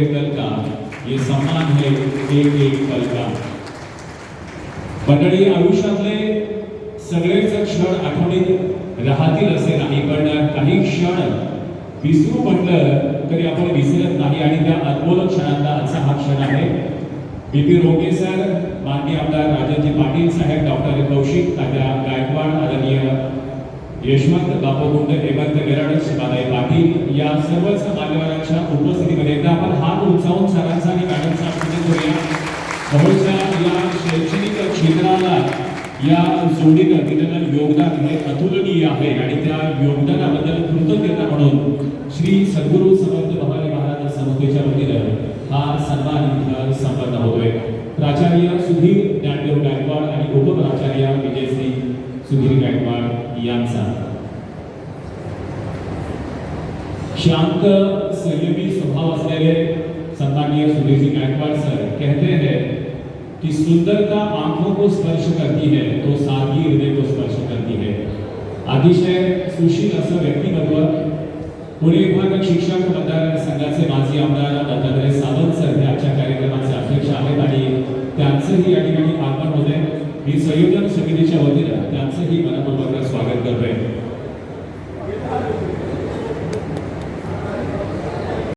कल का ये सम्मान है एक एक पल का। मंडळी, आयुष्यातले सगळेच क्षण आठवणीत राहतील असे नाही, पण काही क्षण विसरू म्हटलं तरी आपण विसरत नाही आणि त्या अनमोल क्षणांचा आजचा हा क्षण आहे। बीपी रोगे सर, माननीय आमदार राजनजी पाटील साहेब, डॉक्टर कौशिक तात्या गायकवाड, आदरणीय यशवंत बापूगुंड, हेमंत गिराड, शिवादाई पाटील या सर्वच मान्यवरांच्या उपस्थितीमध्ये एकदा आपण हात उंचावून सरांचा आणि मॅडमचा अभिनंदन करूया। बहुशा या शैक्षणिक क्षेत्राला या जोडीनं दिलेलं योगदान हे अतुलनीय आहे आणि त्या योगदानाबद्दल कृतज्ञता म्हणून श्री सद्गुरू समर्थ भवानी महाराज संस्थेच्या वतीनं हा सन्मान संपन्न होतोय। प्राचार्य सुधीर ज्ञानदेव गायकवाड आणि उपप्राचार्य विजयश्री सुधीर गायकवाड यांचा। शांत संयमी स्वभाव असलेले सम्मानीय सुधीर गायकवाड सर कहते हैं कि सुंदरता आंखों को स्पर्श करती है तो सादगी हृदय को स्पर्श करती है। अतिशय सुशील असं व्यक्तिमत्व पुणे विभाग शिक्षक मतदार संघाचे माजी आमदार दत्तात्रय सावंत सर हे आजच्या कार्यक्रमाचे अध्यक्ष आहेत आणि त्यांचंही या ठिकाणी आगमन होते। मी संयोजन समितीच्या वतीनं त्यांचंही मनपूर्वक स्वागत करतोय।